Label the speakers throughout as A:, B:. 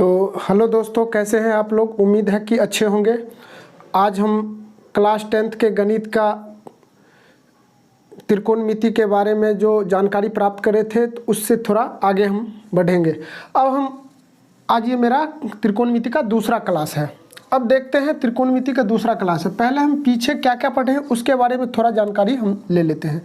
A: तो हेलो दोस्तों, कैसे हैं आप लोग। उम्मीद है कि अच्छे होंगे। आज हम क्लास 10th के गणित का त्रिकोणमिति के बारे में जो जानकारी प्राप्त करे थे तो उससे थोड़ा आगे हम बढ़ेंगे। आज ये मेरा त्रिकोणमिति का दूसरा क्लास है। अब देखते हैं त्रिकोणमिति का दूसरा क्लास है। पहले हम पीछे क्या क्या पढ़े हैं उसके बारे में थोड़ा जानकारी हम ले लेते हैं।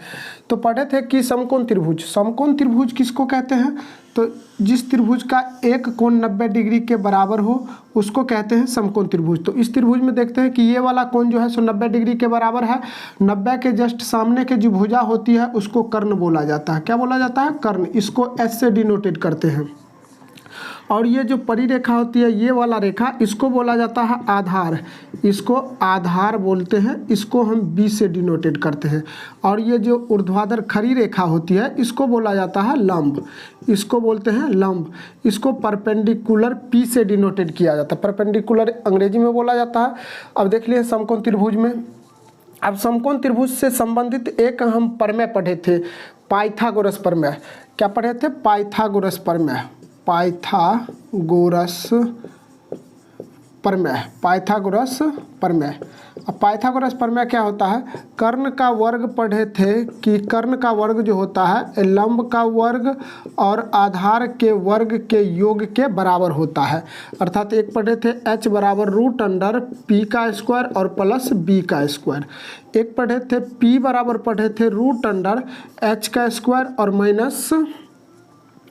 A: तो पढ़े थे कि समकोण त्रिभुज। समकोण त्रिभुज किसको कहते हैं? तो जिस त्रिभुज का एक कोण 90 डिग्री के बराबर हो उसको कहते हैं समकोण त्रिभुज। तो इस त्रिभुज में देखते हैं कि ये वाला कोण जो है सो 90 डिग्री के बराबर है। 90 के जस्ट सामने के जो भुजा होती है उसको कर्ण बोला जाता है। क्या बोला जाता है? कर्ण। इसको एस से डिनोटेड करते हैं। और ये जो परिरेखा होती है, ये वाला रेखा, इसको बोला जाता है आधार। इसको आधार बोलते हैं। इसको हम बी से डिनोटेड करते हैं। और ये जो ऊर्ध्वाधर खड़ी रेखा होती है इसको बोला जाता है लंब। इसको बोलते हैं लंब। इसको परपेंडिकुलर पी से डिनोटेड किया जाता है। परपेंडिकुलर अंग्रेजी में बोला जाता है। अब देख लिए समकोण त्रिभुज में। अब समकोण त्रिभुज से संबंधित एक हम प्रमेय पढ़े थे, पाइथागोरस प्रमेय। क्या पढ़े थे? पाइथागोरस प्रमेय। पाइथागोरस प्रमेय। पाइथागोरस प्रमेय। अब पाइथागोरस प्रमेय क्या होता है? कर्ण का वर्ग पढ़े थे कि कर्ण का वर्ग जो होता है लंब का वर्ग और आधार के वर्ग के योग के बराबर होता है। अर्थात एक पढ़े थे h बराबर √p का स्क्वायर और प्लस b का स्क्वायर। एक पढ़े थे p बराबर पढ़े थे √h का स्क्वायर और माइनस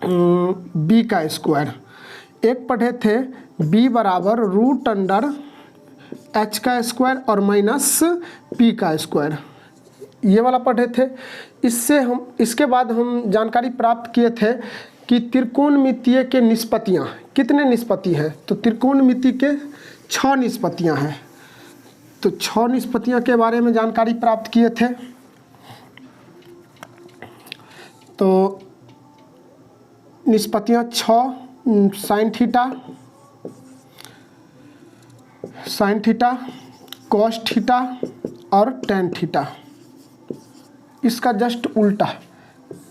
A: b का स्क्वायर। एक पढ़े थे b बराबर √h का स्क्वायर और माइनस p का स्क्वायर। ये वाला पढ़े थे। इसके बाद हम जानकारी प्राप्त किए थे कि त्रिकोणमितीय के निष्पत्तियाँ कितने निष्पत्ति हैं। तो त्रिकोणमिति के 6 निष्पत्तियाँ हैं। तो 6 निष्पत्तियाँ के बारे में जानकारी प्राप्त किए थे। तो निष्पत्तियाँ 6, साइन थीटा, कॉस थीटा और टेन थीटा। इसका जस्ट उल्टा।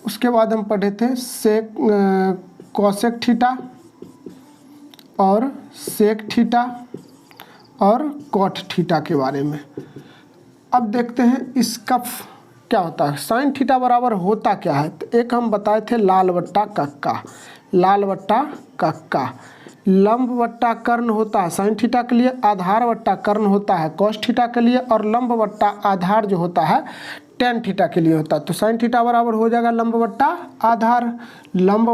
A: उसके बाद हम पढ़े थे कॉसेक थीटा और सेक थीटा और कॉट थीटा के बारे में। अब देखते हैं इसका क्या होता है। साइन थीटा बराबर होता क्या है? तो एक हम बताए थे लाल बट्टा कक्का। लाल बट्टा कक्का। लंब बट्टा कर्ण होता है साइन थीटा के लिए, आधार बट्टा कर्ण होता है कॉस थीटा के लिए, और लंब बट्टा आधार जो होता है टेन थीटा के लिए होता है। तो साइन थीटा बराबर हो जाएगा लंब बट्टा आधार, लंब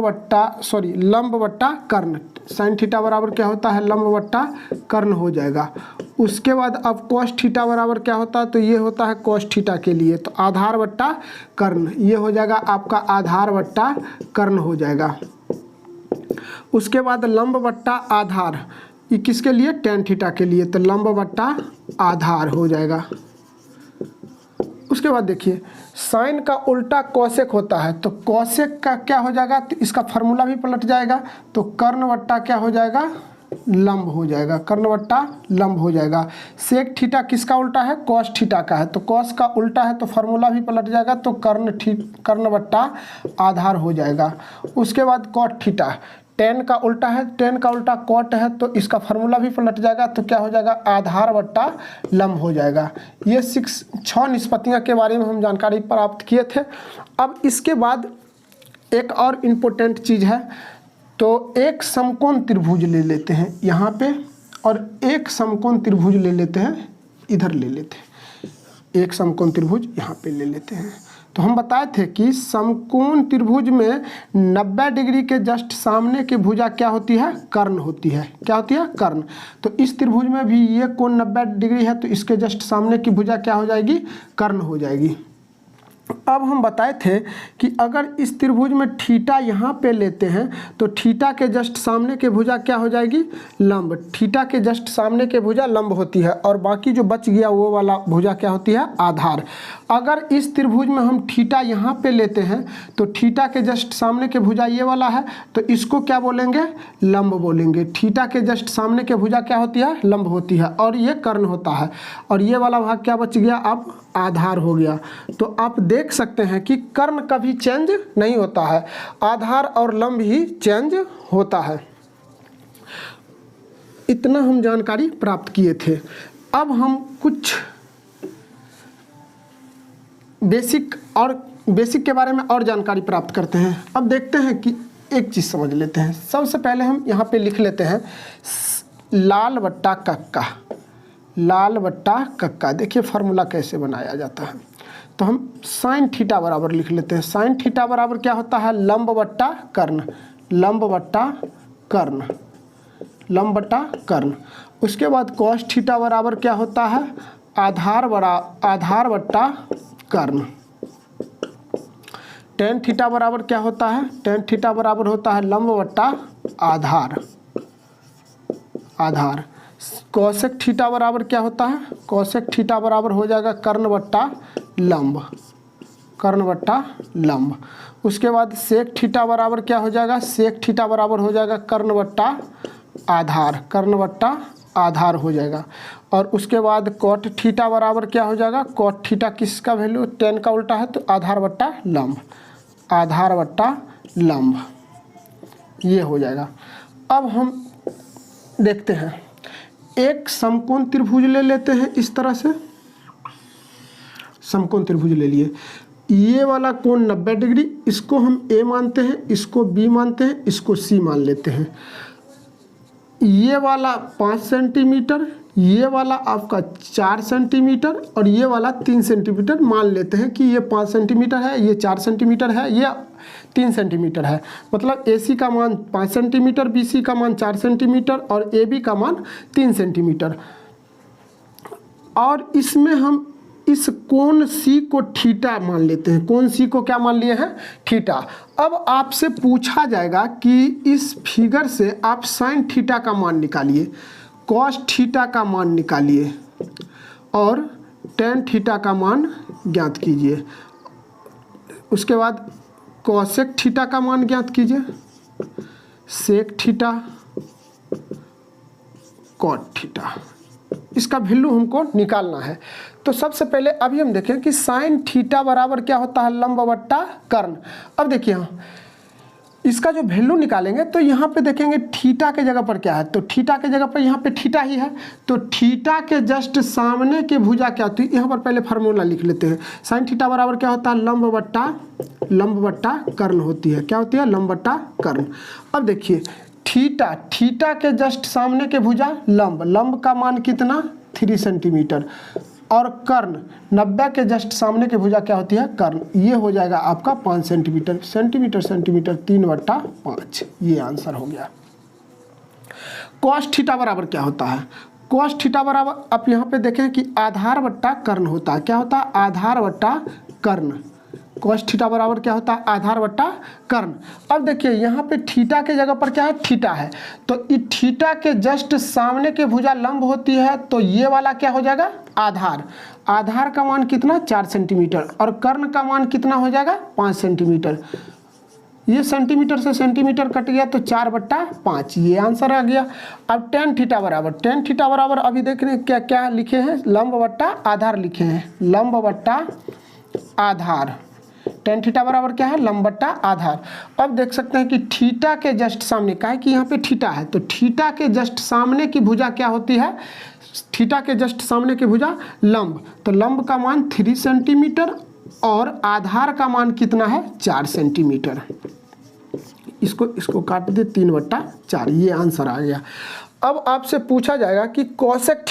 A: बट्टा कर्ण। साइन थीटा बराबर क्या होता है? लंब बट्टा कर्ण हो जाएगा। उसके बाद अब कॉस थीटा बराबर क्या होता है? तो ये होता है कॉस थीटा के लिए। तो आधार बट्टा कर्ण, ये हो जाएगा आपका आधार बट्टा कर्ण हो जाएगा। उसके बाद लंब बट्टा आधार, ये किसके लिए? टेन थीटा के लिए। तो लंब बट्टा आधार हो जाएगा। उसके बाद देखिए साइन का उल्टा कॉसेक होता है। तो कॉसेक का क्या हो जाएगा? तो इसका फार्मूला भी पलट जाएगा। तो कर्ण बट्टा क्या हो जाएगा? लंब हो जाएगा। कर्ण बट्टा लंब हो जाएगा। सेक थीटा किसका उल्टा है? कॉस थीटा का है। तो कॉस का उल्टा है तो फार्मूला भी पलट जाएगा। तो कर्ण बट्टा आधार हो जाएगा। उसके बाद कॉट थीटा, टेन का उल्टा है, टेन का उल्टा कॉट है तो इसका फार्मूला भी पलट जाएगा। तो क्या हो जाएगा? आधार बट्टा लंब हो जाएगा। ये 6 निष्पत्तियाँ के बारे में हम जानकारी प्राप्त किए थे। अब इसके बाद एक और इम्पोर्टेंट चीज़ है। तो एक समकोण त्रिभुज ले लेते हैं यहाँ पे, और एक समकोण त्रिभुज ले लेते हैं इधर ले लेते हैं। एक समकोण त्रिभुज यहाँ पे ले लेते हैं। तो हम बताए थे कि समकोण त्रिभुज में 90 डिग्री के जस्ट सामने की भुजा क्या होती है? कर्ण होती है। क्या होती है? कर्ण। तो इस त्रिभुज में भी ये कोण 90 डिग्री है तो इसके जस्ट सामने की भुजा क्या हो जाएगी? कर्ण हो जाएगी। अब हम बताए थे कि अगर इस त्रिभुज में थीटा यहाँ पे लेते हैं तो थीटा के जस्ट सामने के भुजा क्या हो जाएगी? लंब। थीटा के जस्ट सामने के भुजा लंब होती है और बाकी जो बच गया वो वाला भुजा क्या होती है? आधार। अगर इस त्रिभुज में हम थीटा यहाँ पे लेते हैं तो थीटा के जस्ट सामने के भुजा ये वाला है तो इसको क्या बोलेंगे? लंब बोलेंगे। थीटा के जस्ट सामने के भुजा क्या होती है? लंब होती है और ये कर्ण होता है। और ये वाला भाग क्या बच गया? अब आधार हो गया। तो आप देख सकते हैं कि कर्ण कभी चेंज नहीं होता है, आधार और लंब ही चेंज होता है। इतना हम जानकारी प्राप्त किए थे। अब हम कुछ बेसिक के बारे में और जानकारी प्राप्त करते हैं। अब देखते हैं कि एक चीज़ समझ लेते हैं। सबसे पहले हम यहाँ पे लिख लेते हैं लाल बट्टा कक्का। लाल बट्टा कक्का, देखिए फार्मूला कैसे बनाया जाता है। तो हम साइन थीटा बराबर लिख लेते हैं। साइन थीटा बराबर क्या होता है, लंब बट्टा कर्ण, लंब बट्टा कर्ण, लंब बट्टा कर्ण। उसके बाद कॉस थीटा बराबर क्या होता है, आधार बट्टा कर्ण। टेन थीटा बराबर क्या होता है, टेन थीटा बराबर होता है लंब बट्टा आधार, आधार। कॉसेक थीटा बराबर क्या होता है, कॉसेक थीटा बराबर हो जाएगा कर्ण बट्टा लंब, कर्ण बट्टा लंब। उसके बाद सेक थीटा बराबर क्या हो जाएगा, सेक थीटा बराबर हो जाएगा कर्ण बट्टा आधार, कर्ण बट्टा आधार हो जाएगा। और उसके बाद कॉट थीटा बराबर क्या हो जाएगा, कॉट थीटा किसका वैल्यू, टेन का उल्टा है तो आधार बट्टा लंब, आधार बट्टा लंब, ये हो जाएगा। अब हम देखते हैं, एक समकोण त्रिभुज ले लेते हैं। इस तरह से समकोण त्रिभुज ले लिए, ये वाला कोण 90 डिग्री, इसको हम ए मानते हैं, इसको बी मानते हैं, इसको सी मान लेते हैं। ये वाला 5 सेंटीमीटर, ये वाला आपका 4 सेंटीमीटर और ये वाला 3 सेंटीमीटर मान लेते हैं कि ये 5 सेंटीमीटर है, ये 4 सेंटीमीटर है, ये 3 सेंटीमीटर है। मतलब AC का मान 5 सेंटीमीटर, BC का मान 4 सेंटीमीटर और AB का मान 3 सेंटीमीटर। और इसमें हम इस कोण C को थीटा मान लेते हैं। कोण C को क्या मान लिए हैं, थीटा। अब आपसे पूछा जाएगा कि इस फिगर से आप साइन थीटा का मान निकालिए, कॉस थीटा का मान निकालिए और टेन थीटा का मान ज्ञात कीजिए। उसके बाद कॉसेक थीटा का मान ज्ञात कीजिए, सेक थीटा, कॉट थीटा, इसका वैल्यू हमको निकालना है। तो सबसे पहले अभी हम देखें कि साइन थीटा बराबर क्या होता है, लंब बट्टा कर्ण। अब देखिए इसका जो वैल्यू निकालेंगे तो यहाँ पे देखेंगे थीटा के जगह पर क्या है, तो थीटा के जगह पर यहाँ पे थीटा ही है। तो थीटा के जस्ट सामने के भुजा क्या होती है, यहाँ पर पहले फार्मूला लिख लेते हैं। साइन थीटा बराबर क्या होता है, लंब बट्टा कर्ण होती है। क्या होती है, लंब बट्टा कर्ण। अब देखिए थीटा, थीटा के जस्ट सामने के भुजा लंब, लंब का मान कितना, 3 सेंटीमीटर। और कर्ण 90 के जस्ट सामने के भुजा क्या होती है, कर्ण, ये हो जाएगा आपका 5 सेंटीमीटर, सेंटीमीटर सेंटीमीटर 3/5, ये आंसर हो गया। कॉस थीटा बराबर क्या होता है, कॉस थीटा बराबर आप यहाँ पे देखें कि आधार बट्टा कर्ण होता है। क्या होता है, आधार बट्टा कर्ण। कॉस थीटा बराबर क्या होता है, आधार बट्टा कर्ण। अब देखिए यहाँ पे थीटा के जगह पर क्या है, थीटा है। तो इस थीटा के जस्ट सामने के भुजा लंब होती है, तो ये वाला क्या हो जाएगा, आधार। आधार का मान कितना, 4 सेंटीमीटर और कर्ण का मान कितना हो जाएगा, 5 सेंटीमीटर। ये सेंटीमीटर से सेंटीमीटर कट गया तो 4/5, ये आंसर आ गया। अब टेन थीटा बराबर अभी देख रहे हैं क्या क्या लिखे हैं, लंब बट्टा आधार लिखे हैं, लंब बट्टा आधार। टेन थीटा बराबर क्या है, लंब बट्टा आधार। अब देख सकते हैं कि थीटा के जस्ट सामने, क्या है कि यहाँ पे थीटा है, तो थीटा के जस्ट सामने की भुजा क्या होती है, थीटा के जस्ट सामने की भुजा लंब। तो लंब का मान 3 सेंटीमीटर और आधार का मान कितना है, 4 सेंटीमीटर। इसको काट दे, 3/4, ये आंसर आ गया। अब आपसे पूछा जाएगा कि कॉसेक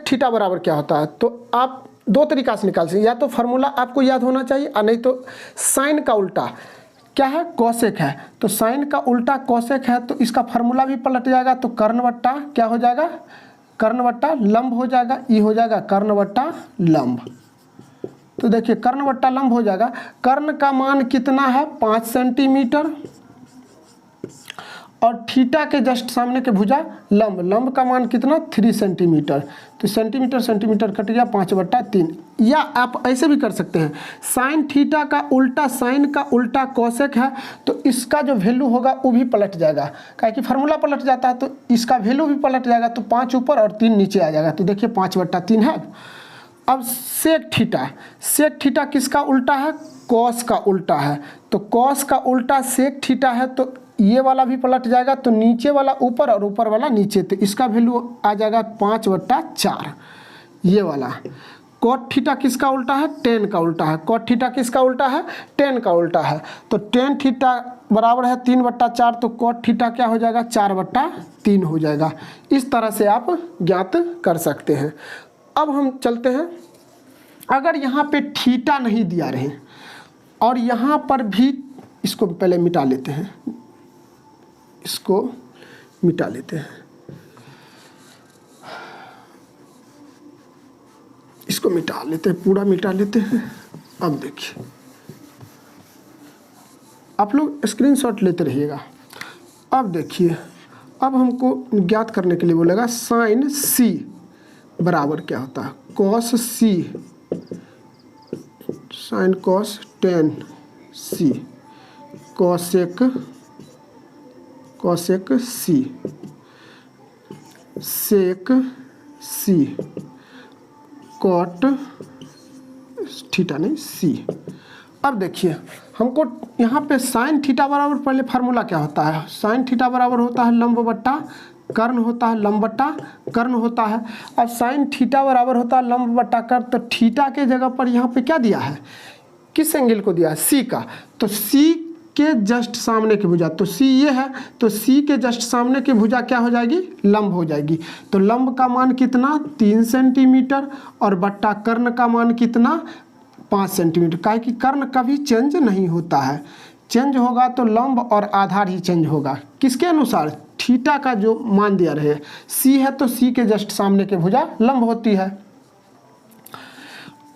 A: थीटा बराबर क्या होता है। तो आप 2 तरीका से निकाल सकते, या तो फार्मूला आपको याद होना चाहिए और नहीं तो साइन का उल्टा क्या है, कॉसेक है। तो साइन का उल्टा कॉसेक है, तो इसका फार्मूला भी पलट जाएगा। तो कर्ण बट्टा क्या हो जाएगा, कर्ण बट्टा लंब हो जाएगा, ये हो जाएगा कर्ण बट्टा लंब। तो देखिए कर्ण बट्टा लंब हो जाएगा। कर्ण का मान कितना है, 5 सेंटीमीटर और थीटा के जस्ट सामने के भुजा लंब, लंब का मान कितना, 3 सेंटीमीटर। तो सेंटीमीटर सेंटीमीटर कट गया, 5/3। या आप ऐसे भी कर सकते हैं, साइन थीटा का उल्टा साइन का उल्टा कॉसेक है, तो इसका जो वैल्यू होगा वो भी पलट जाएगा। क्या कि फार्मूला पलट जाता है तो इसका वैल्यू भी पलट जाएगा। तो 5 ऊपर और 3 नीचे आ जाएगा। तो देखिए 5/3 है। अब सेक थीटा किसका उल्टा है, कॉस का उल्टा है। तो कॉस का उल्टा सेक थीटा है, तो ये वाला भी पलट जाएगा, तो नीचे वाला ऊपर और ऊपर वाला नीचे, तो इसका वैल्यू आ जाएगा 5/4 ये वाला। कॉट थीटा किसका उल्टा है? टेन का उल्टा है। कॉट थीटा किसका उल्टा है? टेन का उल्टा है। तो टेन थीटा बराबर है 3/4, तो कॉट थीटा क्या हो जाएगा? 4/3 हो जाएगा। इस तरह से आप ज्ञात कर सकते हैं। अब हम चलते हैं, अगर यहाँ पे थीटा नहीं दिया रहे और यहाँ पर भी, इसको पहले मिटा लेते हैं, इसको मिटा लेते हैं, इसको मिटा लेते हैं, पूरा मिटा लेते हैं। अब देखिए, आप लोग स्क्रीनशॉट लेते रहिएगा। अब देखिए, अब हमको ज्ञात करने के लिए बोलेगा साइन सी बराबर क्या होता है? कॉस सी, साइन कॉस टेन सी, कॉसेक सी, सेक सी, कॉट थीटा नहीं सी। अब देखिए, हमको यहाँ पे साइन थीटा बराबर, पहले फार्मूला क्या होता है? साइन थीटा बराबर होता है लंब बट्टा कर्ण होता है, लंब बट्टा कर्ण होता है। अब साइन थीटा बराबर होता है लंब बट्टा कर्ण, तो थीटा के जगह पर यहाँ पे क्या दिया है? किस एंगल को दिया है? सी का। तो सी के जस्ट सामने की भुजा, तो सी ये है, तो सी के जस्ट सामने की भुजा क्या हो जाएगी? लंब हो जाएगी। तो लंब का मान कितना? 3 सेंटीमीटर, और बट्टा कर्ण का मान कितना? 5 सेंटीमीटर। काहे कि कर्ण कभी चेंज नहीं होता है, चेंज होगा तो लंब और आधार ही चेंज होगा। किसके अनुसार? थीटा का जो मान दिया रहे। सी है तो सी के जस्ट सामने की भुजा लंब होती है।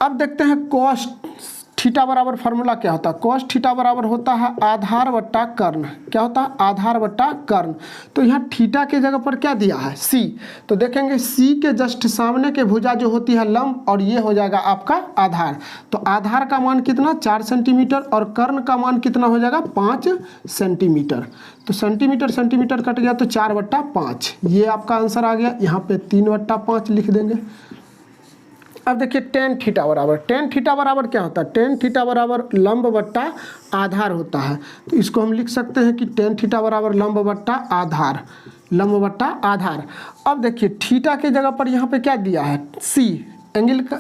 A: अब देखते हैं कॉस थीटा बराबर, फार्मूला क्या होता है? कॉस थीटा बराबर होता है आधार बट्टा कर्ण। क्या होता है? आधार बट्टा कर्ण। तो यहाँ थीटा के जगह पर क्या दिया है? सी। तो देखेंगे सी के जस्ट सामने के भुजा जो होती है लंब, और ये हो जाएगा आपका आधार। तो आधार का मान कितना? 4 सेंटीमीटर, और कर्ण का मान कितना हो जाएगा? 5 सेंटीमीटर। तो सेंटीमीटर सेंटीमीटर कट गया तो 4/5, ये आपका आंसर आ गया। यहाँ पे 3/5 लिख देंगे। अब देखिए टेन थीटा बराबर, टेन थीटा बराबर क्या होता है? टेन थीटा बराबर लंब बट्टा आधार होता है। तो इसको हम लिख सकते हैं कि टेन थीटा बराबर लंब बट्टा आधार, लंब बट्टा आधार। अब देखिए थीटा के जगह पर यहाँ पे क्या दिया है? सी, एंगल का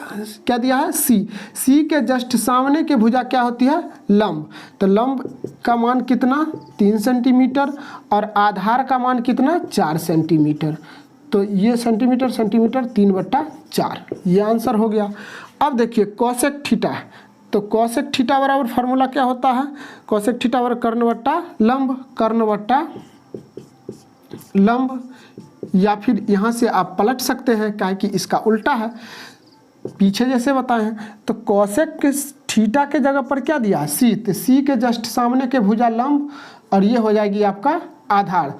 A: क्या दिया है? सी। सी के जस्ट सामने के भुजा क्या होती है? लंब। तो लंब का मान कितना? 3 सेंटीमीटर, और आधार का मान कितना? 4 सेंटीमीटर। तो ये सेंटीमीटर सेंटीमीटर 3/4, ये आंसर हो गया। अब देखिए कॉसेक थीटा, तो कॉसेक थीटा बराबर फार्मूला क्या होता है? कॉसेक थीटा बराबर कर्ण बट्टा लंब, कर्ण बट्टा लंब, या फिर यहाँ से आप पलट सकते हैं, क्या कि इसका उल्टा है पीछे जैसे बताए हैं। तो कॉसेक थीटा के जगह पर क्या दिया है? सी। तो सी के जस्ट सामने के भुजा लंब, और ये हो जाएगी आपका आधार।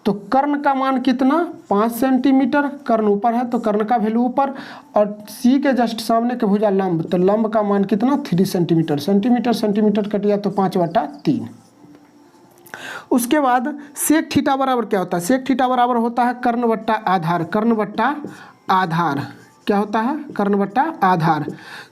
A: तो कर्ण का मान कितना? 5 सेंटीमीटर, कर्ण ऊपर है तो कर्ण का वैल्यू ऊपर, और सी के जस्ट सामने के भुजा लंब, तो लंब का मान कितना? 3 सेंटीमीटर। सेंटीमीटर सेंटीमीटर कट गया तो 5/3। उसके बाद सेक थीटा बराबर क्या होता है? सेक थीटा बराबर होता है कर्ण बट्टा आधार, कर्ण बट्टा आधार। क्या होता है? कर्ण बट्टा आधार।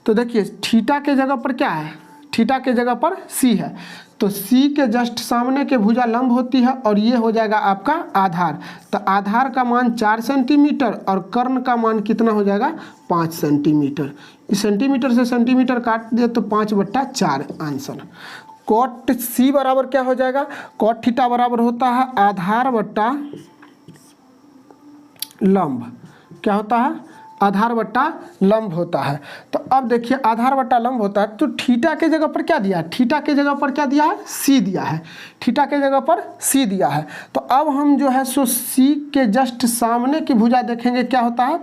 A: तो देखिए थीटा के जगह पर क्या है? थीटा के जगह पर सी है, तो सी के जस्ट सामने के भुजा लंब होती है, और ये हो जाएगा आपका आधार। तो आधार का मान 4 सेंटीमीटर, और कर्ण का मान कितना हो जाएगा? 5 सेंटीमीटर। इस सेंटीमीटर से सेंटीमीटर काट दिया तो 5/4 आंसर। कॉट सी बराबर क्या हो जाएगा? कॉट थीटा बराबर होता है आधार बट्टा लंब। क्या होता है? आधार बट्टा लंब होता है। तो अब देखिए आधार बट्टा लंब होता है, तो थीटा के जगह पर क्या दिया है? थीटा के जगह पर क्या दिया है? सी दिया है। थीटा के जगह पर सी दिया है। तो अब हम जो है सो सी के जस्ट सामने की भुजा देखेंगे, क्या होता है?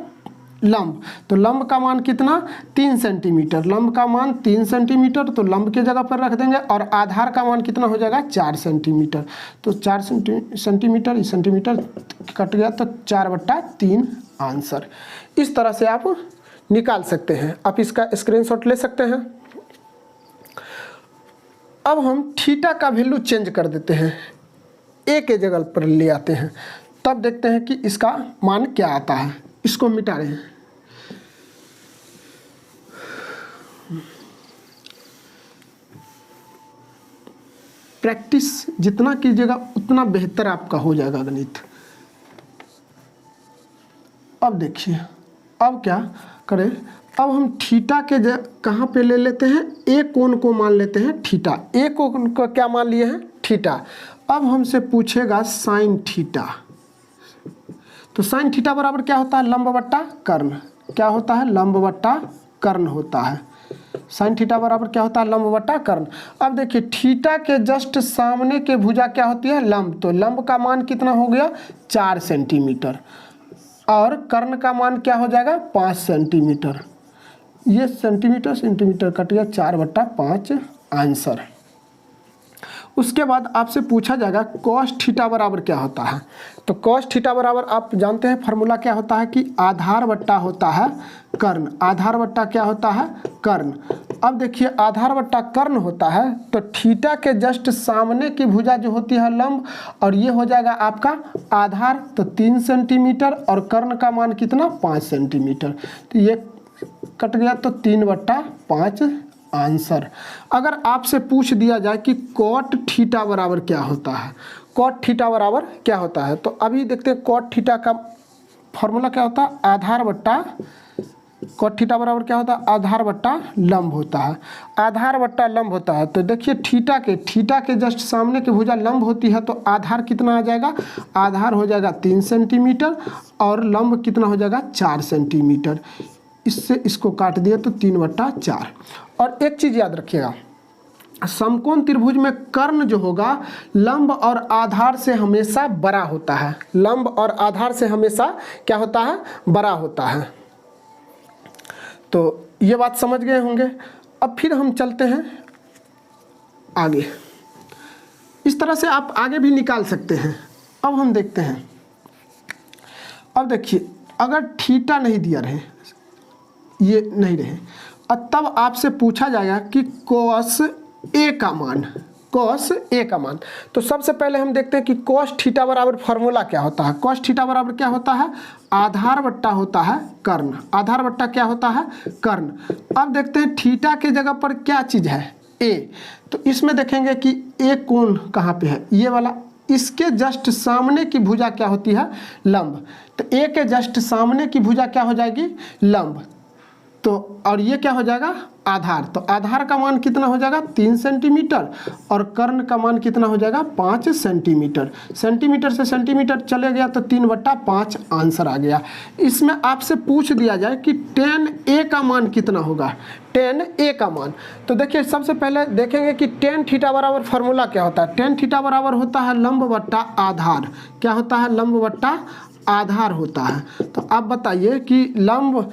A: लंब। तो लंब का मान कितना? 3 सेंटीमीटर। लंब का मान 3 सेंटीमीटर, तो लंब के जगह पर रख देंगे, और आधार का मान कितना हो जाएगा? 4 सेंटीमीटर। तो 4 सेंटीमीटर, सेंटीमीटर कट गया तो 4/3 आंसर। इस तरह से आप निकाल सकते हैं। आप इसका स्क्रीनशॉट ले सकते हैं। अब हम थीटा का वैल्यू चेंज कर देते हैं, ए के जगह पर ले आते हैं, तब देखते हैं कि इसका मान क्या आता है। इसको मिटा रहे हैं। प्रैक्टिस जितना कीजिएगा उतना बेहतर आपका हो जाएगा गणित। अब देखिए, अब क्या करें, अब हम थीटा के कहाँ पे ले लेते हैं, ए कोण को मान लेते हैं थीटा। ए कोण को क्या मान लिए हैं, थीटा। अब हमसे पूछेगा साइन थीटा, तो साइन थीटा बराबर क्या होता है, लंब बट्टा कर्ण। क्या होता है, लंब बट्टा कर्ण होता है। साइन थीटा बराबर क्या होता है, लंब बट्टा कर्ण। अब देखिए थीटा के जस्ट सामने के भुजा क्या होती है, लंब। तो लंब का मान कितना हो गया, 4 सेंटीमीटर, और कर्ण का मान क्या हो जाएगा, 5 सेंटीमीटर। ये सेंटीमीटर सेंटीमीटर कट गया, 4/5 आंसर। उसके बाद आपसे पूछा जाएगा कॉस थीटा बराबर क्या होता है। तो कॉस थीटा बराबर आप जानते हैं फॉर्मूला क्या होता है कि आधार बट्टा होता है कर्ण। आधार बट्टा क्या होता है, कर्ण। अब देखिए आधार बट्टा कर्ण होता है, तो थीटा के जस्ट सामने की भुजा जो होती है लंब, और ये हो जाएगा आपका आधार, तो 3 सेंटीमीटर, और कर्ण का मान कितना, 5 सेंटीमीटर। तो ये कट गया, तो 3/5 आंसर। अगर आपसे पूछ दिया जाए कि कॉट थीटा बराबर क्या होता है, कॉट थीटा बराबर क्या होता है, तो अभी देखते हैं कॉट थीटा का फॉर्मूला क्या होता है, आधार बट्टा, कॉट थीटा बराबर क्या होता है, आधार बट्टा लंब होता है। आधार बट्टा लंब होता है, तो देखिए थीटा के जस्ट सामने की भुजा लंब होती है, तो आधार कितना आ जाएगा, आधार हो जाएगा 3 सेंटीमीटर, और लंब कितना हो जाएगा, 4 सेंटीमीटर। इससे इसको काट दिया तो 3/4। और एक चीज़ याद रखिएगा, समकोण त्रिभुज में कर्ण जो होगा लंब और आधार से हमेशा बड़ा होता है। लंब और आधार से हमेशा क्या होता है, बड़ा होता है। तो ये बात समझ गए होंगे। अब फिर हम चलते हैं आगे। इस तरह से आप आगे भी निकाल सकते हैं। अब हम देखते हैं, अब देखिए अगर थीटा नहीं दिया रहे, ये नहीं रहे, तब आपसे पूछा जाएगा कि कॉस ए का मान, कॉस ए का मान। तो सबसे पहले हम देखते हैं कि कॉस थीटा बराबर फॉर्मूला क्या होता है। कॉस थीटा बराबर क्या होता है, आधार बट्टा होता है कर्ण। आधार बट्टा क्या होता है, कर्ण। अब देखते हैं थीटा के जगह पर क्या चीज़ है, ए। तो इसमें देखेंगे कि ए कोण कहाँ पे है, ये वाला। इसके जस्ट सामने की भुजा क्या होती है, लंब। तो ए के जस्ट सामने की भुजा क्या हो जाएगी, लंब। तो और ये क्या हो जाएगा, आधार। तो आधार का मान कितना हो जाएगा, 3 सेंटीमीटर, और कर्ण का मान कितना हो जाएगा, 5 सेंटीमीटर। सेंटीमीटर से सेंटीमीटर चले गया तो 3/5 आंसर आ गया। इसमें आपसे पूछ दिया जाए कि tan a का मान कितना होगा, tan a का मान। तो देखिए सबसे पहले देखेंगे कि tan थीटा बराबर फॉर्मूला क्या होता है। tan थीटा बराबर होता है लंब बट्टा आधार। क्या होता है, लंब बट्टा आधार होता है। तो आप बताइए कि लंब,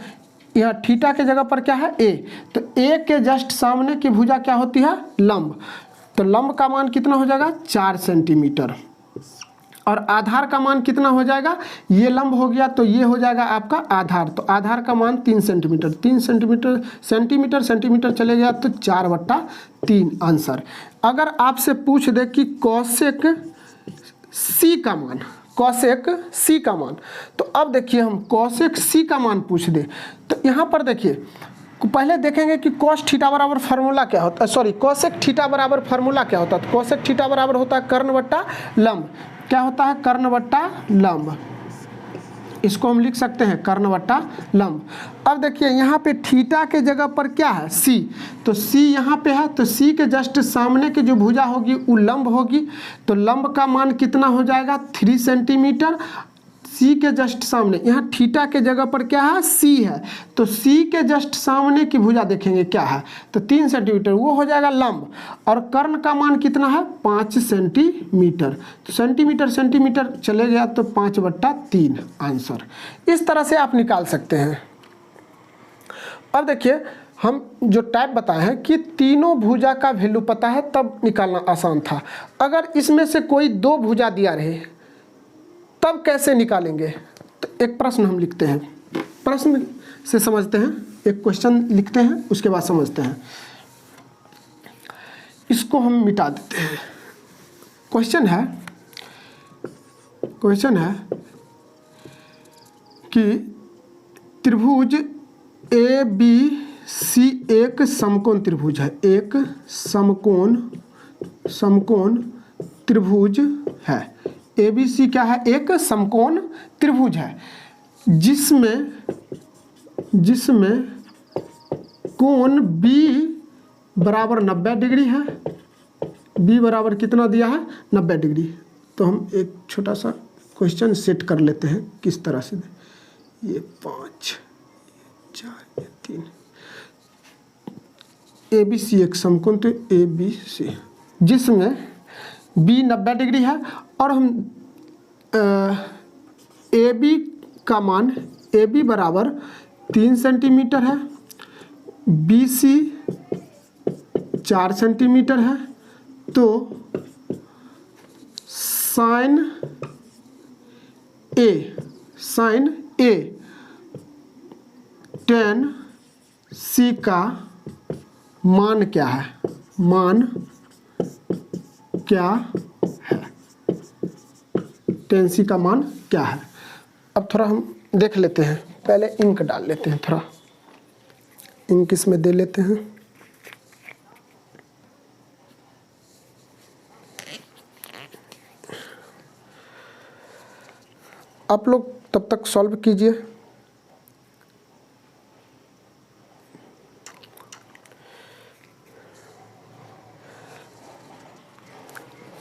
A: यहाँ थीटा के जगह पर क्या है, ए। तो ए के जस्ट सामने की भुजा क्या होती है, लंब। तो लंब का मान कितना हो जाएगा, 4 सेंटीमीटर, और आधार का मान कितना हो जाएगा, ये लंब हो गया तो ये हो जाएगा आपका आधार। तो आधार का मान 3 सेंटीमीटर। 3 सेंटीमीटर सेंटीमीटर सेंटीमीटर चले गया तो 4/3 आंसर। अगर आपसे पूछ दे कि कॉसेक सी का मान, कॉसेक सी का मान, तो अब देखिए हम कॉसेक सी का मान पूछ दे, तो यहाँ पर देखिए पहले देखेंगे कि कॉस थीटा बराबर फार्मूला क्या होता है, सॉरी कॉसेक थीटा बराबर फार्मूला क्या होता है। तो कॉसेक थीटा बराबर होता है कर्ण बट्टा लंब। क्या होता है, कर्ण बट्टा लंब। इसको हम लिख सकते हैं कर्ण बट्टा लंब। अब देखिए यहाँ पे थीटा के जगह पर क्या है, सी। तो सी यहाँ पे है, तो सी के जस्ट सामने की जो भुजा होगी वो लंब होगी। तो लंब का मान कितना हो जाएगा, 3 सेंटीमीटर। सी के जस्ट सामने, यहाँ थीटा के जगह पर क्या है, सी है। तो सी के जस्ट सामने की भुजा देखेंगे क्या है, तो 3 सेंटीमीटर, वो हो जाएगा लंब। और कर्ण का मान कितना है, 5 सेंटीमीटर। तो सेंटीमीटर सेंटीमीटर चले गया तो 5/3 आंसर। इस तरह से आप निकाल सकते हैं। अब देखिए हम जो टाइप बताए हैं कि तीनों भुजा का वैल्यू पता है तब निकालना आसान था। अगर इसमें से कोई 2 भुजा दिया रहे तब कैसे निकालेंगे। तो एक प्रश्न हम लिखते हैं, प्रश्न से समझते हैं, एक क्वेश्चन लिखते हैं उसके बाद समझते हैं। इसको हम मिटा देते हैं। क्वेश्चन है कि त्रिभुज ABC एक समकोण त्रिभुज है, एक समकोण समकोण त्रिभुज है। ABC क्या है? एक समकोण त्रिभुज है जिसमें कोण B बराबर 90 डिग्री है। B बराबर कितना दिया है? 90 डिग्री। तो हम एक छोटा सा क्वेश्चन सेट कर लेते हैं किस तरह से। ये 5, 4, 3। ABC एक समकोण तो ABC जिसमें B 90 डिग्री है और हम AB का मान AB बराबर 3 सेंटीमीटर है, BC 4 सेंटीमीटर है। तो साइन A tan C का मान क्या है? मान क्या है? tan C का मान क्या है? अब थोड़ा हम देख लेते हैं, पहले इंक डाल लेते हैं, थोड़ा इंक इसमें दे लेते हैं। आप लोग तब तक सॉल्व कीजिए।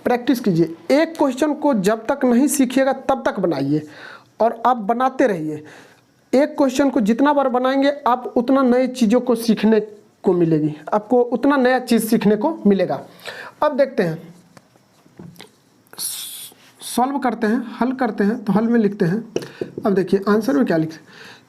A: प्रैक्टिस कीजिए। एक क्वेश्चन को जब तक नहीं सीखिएगा तब तक बनाइए और आप बनाते रहिए। एक क्वेश्चन को जितना बार बनाएंगे आप उतना नई चीज़ों को सीखने को मिलेगी, आपको उतना नया चीज़ सीखने को मिलेगा। अब देखते हैं, सॉल्व करते हैं, हल करते हैं। तो हल में लिखते हैं, अब देखिए आंसर में क्या लिखते हैं।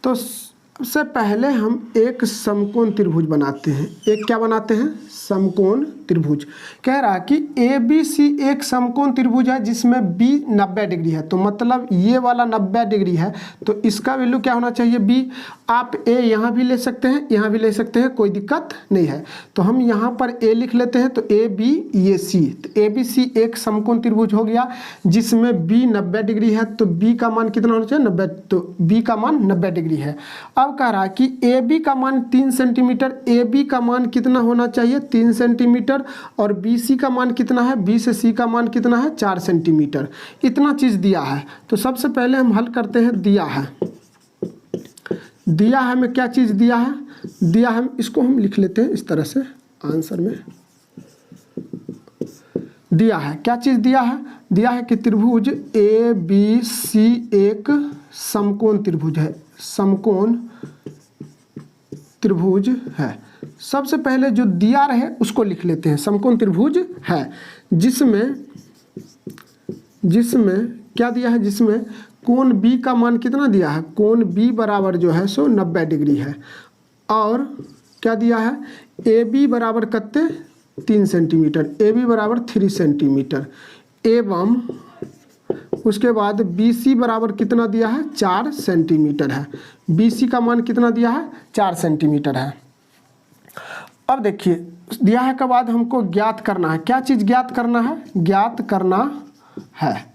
A: तो सबसे पहले हम एक समकोण त्रिभुज बनाते हैं। एक क्या बनाते हैं? समकोण त्रिभुज। कह रहा है कि ABC एक समकोण त्रिभुज है जिसमें B 90 डिग्री है। तो मतलब ये वाला 90 डिग्री है, तो इसका वैल्यू क्या होना चाहिए? B। आप A यहाँ भी ले सकते हैं, यहाँ भी ले सकते हैं, कोई दिक्कत नहीं है। तो हम यहाँ पर A लिख लेते हैं, तो AB ये C। तो ABC एक समकोण त्रिभुज हो गया जिसमें B 90 डिग्री है। तो B का मान कितना होना चाहिए? 90। तो B का मान 90 डिग्री है। अब कह रहा है कि AB का मान 3 सेंटीमीटर, AB का मान कितना होना चाहिए? 3 सेंटीमीटर। और BC का मान कितना है? B से C का मान कितना है? 4 सेंटीमीटर। इतना चीज़ दिया है। तो सबसे पहले हम हल करते हैं। दिया है हमें क्या चीज़ दिया है? दिया है, इसको हम लिख लेते हैं इस तरह से आंसर में। दिया है क्या चीज़ दिया है? दिया है कि त्रिभुज ABC एक समकोण त्रिभुज है। समकोण त्रिभुज है। सबसे पहले जो दिया रहे उसको लिख लेते हैं। समकोण त्रिभुज है जिसमें क्या दिया है? जिसमें कोण B का मान कितना दिया है? कोण B बराबर जो है सो 90 डिग्री है। और क्या दिया है? AB बराबर कितने? 3 सेंटीमीटर। AB बराबर 3 सेंटीमीटर। एवं उसके बाद BC बराबर कितना दिया है? 4 सेंटीमीटर है। BC का मान कितना दिया है? 4 सेंटीमीटर है। अब देखिए, दिया है के बाद हमको ज्ञात करना है। क्या चीज़ ज्ञात करना है? ज्ञात करना है।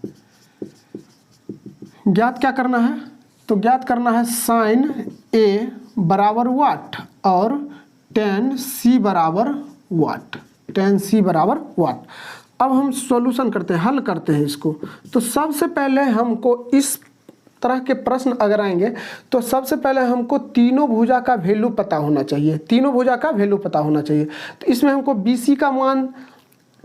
A: ज्ञात क्या करना है? तो ज्ञात करना है साइन A बराबर वाट और tan C बराबर वाट। tan C बराबर वाट। अब हम सॉल्यूशन करते हैं, हल करते हैं इसको। तो सबसे पहले हमको इस तरह के प्रश्न अगर आएंगे तो सबसे पहले हमको तीनों भुजा का वैल्यू पता होना चाहिए। तीनों भुजा का वैल्यू पता होना चाहिए। तो इसमें हमको BC का मान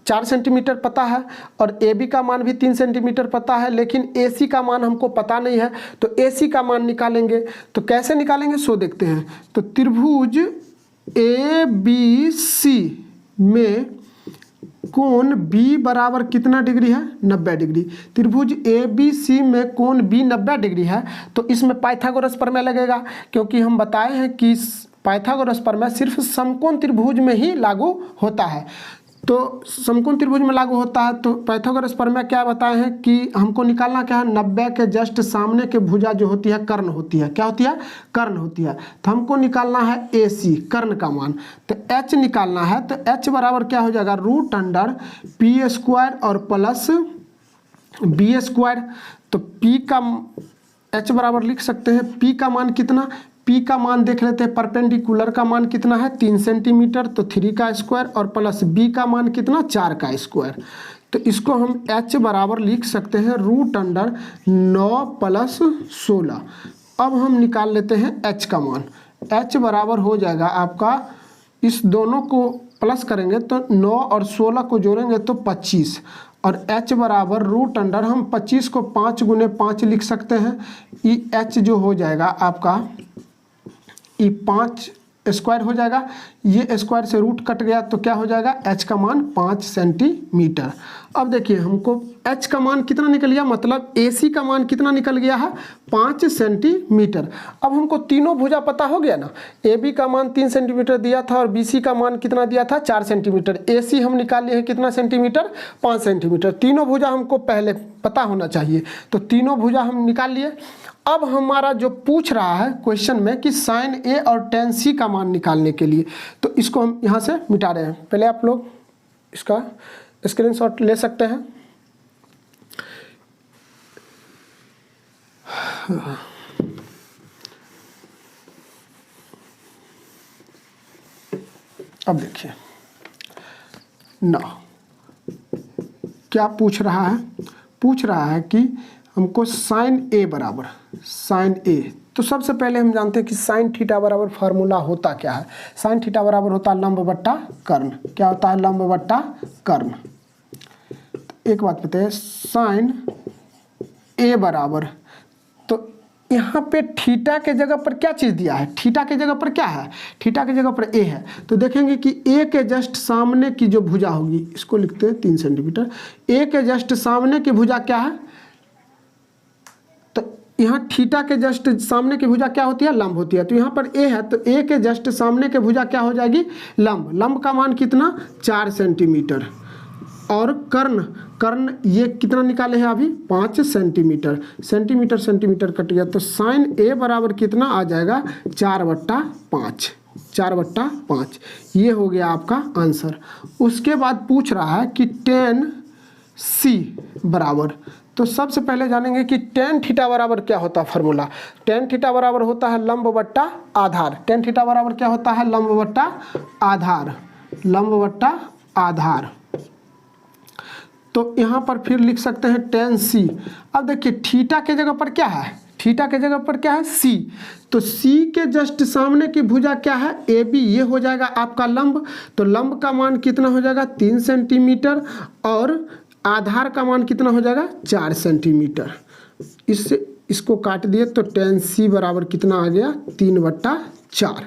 A: 4 सेंटीमीटर पता है और AB का मान भी 3 सेंटीमीटर पता है, लेकिन AC का मान हमको पता नहीं है। तो AC का मान निकालेंगे। तो कैसे निकालेंगे सो देखते हैं। तो त्रिभुज ABC में कोण B बराबर कितना डिग्री है? 90 डिग्री। त्रिभुज ABC में कोण B 90 डिग्री है। तो इसमें पाइथागोरस प्रमेय लगेगा, क्योंकि हम बताए हैं कि पाइथागोरस प्रमेय सिर्फ समकोण त्रिभुज में ही लागू होता है। तो समकोण त्रिभुज में लागू होता है। तो पाइथागोरस प्रमेय क्या बताए हैं कि हमको निकालना क्या है? 90 के जस्ट सामने के भुजा जो होती है कर्ण होती है। क्या होती है? कर्ण होती है। तो हमको निकालना है AC कर्ण का मान। तो H निकालना है। तो H बराबर क्या हो जाएगा? √P² और प्लस B²। तो P का H बराबर लिख सकते हैं। P का मान कितना? पी का मान देख लेते हैं, परपेंडिकुलर का मान कितना है 3 सेंटीमीटर, तो 3 का स्क्वायर और प्लस बी का मान कितना 4 का स्क्वायर। तो इसको हम h बराबर लिख सकते हैं √9 + 16। अब हम निकाल लेते हैं h का मान। h बराबर हो जाएगा आपका, इस दोनों को प्लस करेंगे तो 9 और 16 को जोड़ेंगे तो 25, और h बराबर √, हम 25 को 5 × 5 लिख सकते हैं। ई h जो हो जाएगा आपका, ई 5 स्क्वायर हो जाएगा, ये स्क्वायर से रूट कट गया तो क्या हो जाएगा, h का मान 5 सेंटीमीटर। अब देखिए हमको h का मान कितना निकल गया, मतलब AC का मान कितना निकल गया है 5 सेंटीमीटर। अब हमको तीनों भुजा पता हो गया ना, AB का मान 3 सेंटीमीटर दिया था और BC का मान कितना दिया था 4 सेंटीमीटर। AC हम निकाल लिए हैं कितना सेंटीमीटर 5 सेंटीमीटर। तीनों भुजा हमको पहले पता होना चाहिए, तो तीनों भुजा हम निकाल लिए। अब हमारा जो पूछ रहा है क्वेश्चन में कि sin A और tan C का मान निकालने के लिए, तो इसको हम यहाँ से मिटा रहे हैं। पहले आप लोग इसका स्क्रीनशॉट ले सकते हैं। अब देखिए ना क्या पूछ रहा है, पूछ रहा है कि हमको sin A बराबर sin A, तो सबसे पहले हम जानते हैं कि sin थीटा बराबर फार्मूला होता क्या है। sin थीटा बराबर होता है लंब बट्टा कर्ण। क्या होता है, लंब बट्टा कर्ण। तो एक बात बताइए, sin A बराबर, तो यहाँ पे थीटा के जगह पर क्या चीज़ दिया है, थीटा के जगह पर क्या है, थीटा के जगह पर A है। तो देखेंगे कि A के जस्ट सामने की जो भुजा होगी, इसको लिखते हैं 3 सेंटीमीटर। A के जस्ट सामने की भुजा क्या है, तो यहाँ थीटा के जस्ट सामने की भुजा क्या होती है, लंब होती है। तो यहाँ पर A है, तो A के जस्ट सामने की भुजा क्या हो जाएगी, लंब। लंब का मान कितना 4 सेंटीमीटर, और कर्ण, कर्ण ये कितना निकाले हैं अभी 5 सेंटीमीटर। सेंटीमीटर सेंटीमीटर कट गया, तो sin A बराबर कितना आ जाएगा 4/5, 4/5। ये हो गया आपका आंसर। उसके बाद पूछ रहा है कि tan C बराबर, तो सबसे पहले जानेंगे कि tan थीटा बराबर क्या होता है फार्मूला। tan थीटा बराबर होता है लंब बट्टा आधार। tan थीटा बराबर क्या होता है, लंब बट्टा आधार, लंब बट्टा आधार। तो यहाँ पर फिर लिख सकते हैं tan C। अब देखिए थीटा के जगह पर क्या है, थीटा के जगह पर क्या है C, तो C के जस्ट सामने की भुजा क्या है AB, ये हो जाएगा आपका लंब। तो लंब का मान कितना हो जाएगा 3 सेंटीमीटर, और आधार का मान कितना हो जाएगा 4 सेंटीमीटर। इससे इसको काट दिए तो tan C बराबर कितना आ गया 3/4।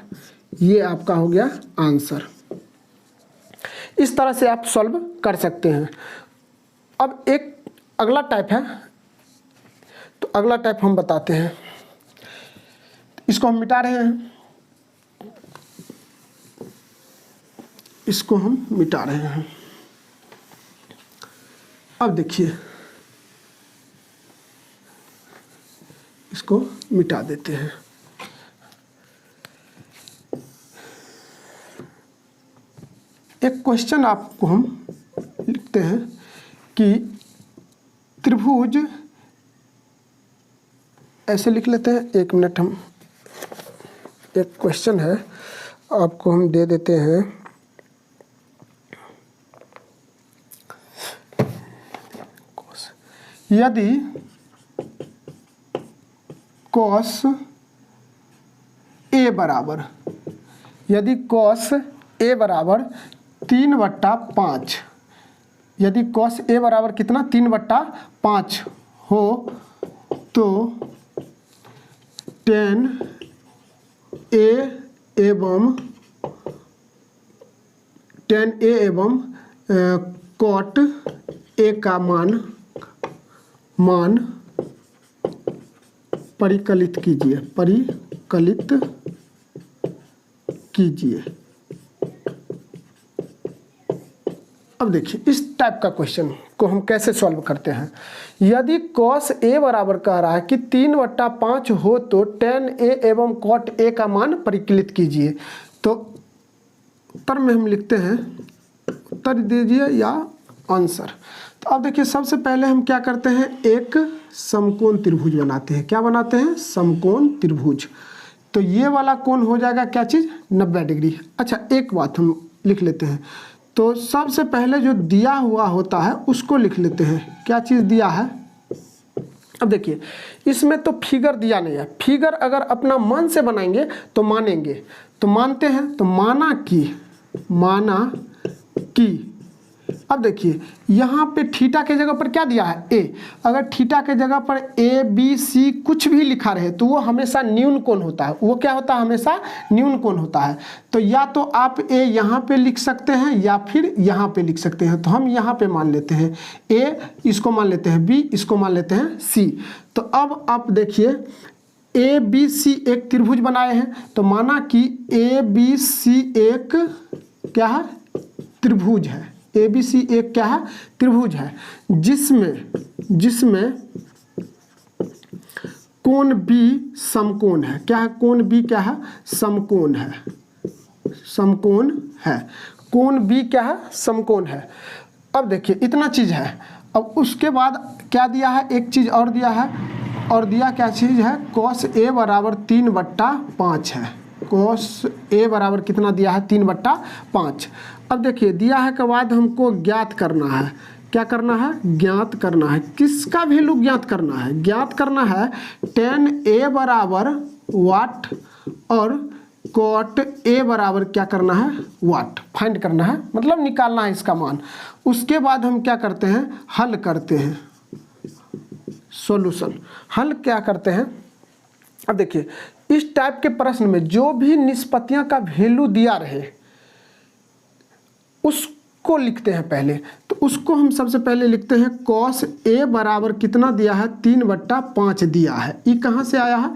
A: ये आपका हो गया आंसर। इस तरह से आप सॉल्व कर सकते हैं। अब एक अगला टाइप है, तो अगला टाइप हम बताते हैं। इसको हम मिटा रहे हैं, इसको हम मिटा रहे हैं। अब देखिए इसको मिटा देते हैं। एक क्वेश्चन आपको हम लिखते हैं कि त्रिभुज, ऐसे लिख लेते हैं, 1 मिनट, हम एक क्वेश्चन है आपको हम दे देते हैं। यदि cos A बराबर, यदि cos A बराबर 3/5, यदि cos A बराबर कितना 3/5 हो, तो tan A एवं cot A का मान परिकलित कीजिए, परिकलित कीजिए। अब देखिए इस टाइप का क्वेश्चन को हम कैसे सॉल्व करते हैं। यदि cos A बराबर कह रहा है कि 3/5 हो, तो tan A एवं cot A का मान परिकलित कीजिए। तो उत्तर में हम लिखते हैं, उत्तर दीजिए या आंसर। तो अब देखिए सबसे पहले हम क्या करते हैं, एक समकोण त्रिभुज बनाते हैं। क्या बनाते हैं, समकोण त्रिभुज। तो ये वाला कोण हो जाएगा क्या चीज़, 90 डिग्री। अच्छा एक बात हम लिख लेते हैं, तो सबसे पहले जो दिया हुआ होता है उसको लिख लेते हैं, क्या चीज़ दिया है। अब देखिए इसमें तो फिगर दिया नहीं है, फिगर अगर अपना मन से बनाएंगे तो मानेंगे, तो मानते हैं, तो माना कि अब देखिए यहाँ पे थीटा के जगह पर क्या दिया है, ए। अगर थीटा के जगह पर ए बी सी कुछ भी लिखा रहे तो वो हमेशा न्यून कोण होता है, वो क्या होता है, हमेशा न्यून कोण होता है। तो या तो आप ए यहाँ पे लिख सकते हैं या फिर यहाँ पे लिख सकते हैं। तो हम यहाँ पे मान लेते हैं ए, इसको मान लेते हैं बी, इसको मान लेते हैं सी। तो अब आप देखिए ए बी सी एक त्रिभुज बनाए हैं, तो माना कि ए बी सी एक क्या है, त्रिभुज है। ए बी सी एक क्या है, त्रिभुज है, जिसमें कोण बी समकोण है। क्या है, कोण बी क्या है, समकोण है, समकोण है। कोण बी क्या है, समकोण है। अब देखिए इतना चीज है। अब उसके बाद क्या दिया है, एक चीज और दिया है, और दिया क्या चीज है, cos a बराबर 3/5 है। cos a बराबर कितना दिया है, 3/5। अब देखिए दिया है के बाद हमको ज्ञात करना है, क्या करना है, ज्ञात करना है। किसका वैल्यू ज्ञात करना है, ज्ञात करना है tan a बराबर वाट और cot a बराबर क्या करना है, वाट। फाइंड करना है मतलब निकालना है इसका मान। उसके बाद हम क्या करते हैं, हल करते हैं, सॉल्यूशन। हल क्या करते हैं, अब देखिए इस टाइप के प्रश्न में जो भी निष्पत्तियां का वैल्यू दिया रहे उसको लिखते हैं पहले। तो उसको हम सबसे पहले लिखते हैं cos a बराबर कितना दिया है, 3/5 दिया है। ये कहाँ से आया है,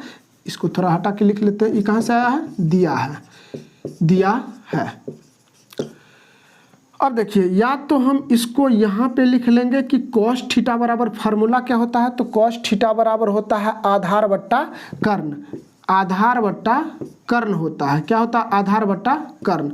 A: इसको थोड़ा हटा के लिख लेते हैं, ये कहाँ से आया है, दिया है। अब देखिए या तो हम इसको यहाँ पे लिख लेंगे कि cos थीटा बराबर फार्मूला क्या होता है, तो cos थीटा बराबर होता है आधार बट्टा कर्ण। आधार बट्टा कर्ण होता है, क्या होता है, आधार बट्टा कर्ण।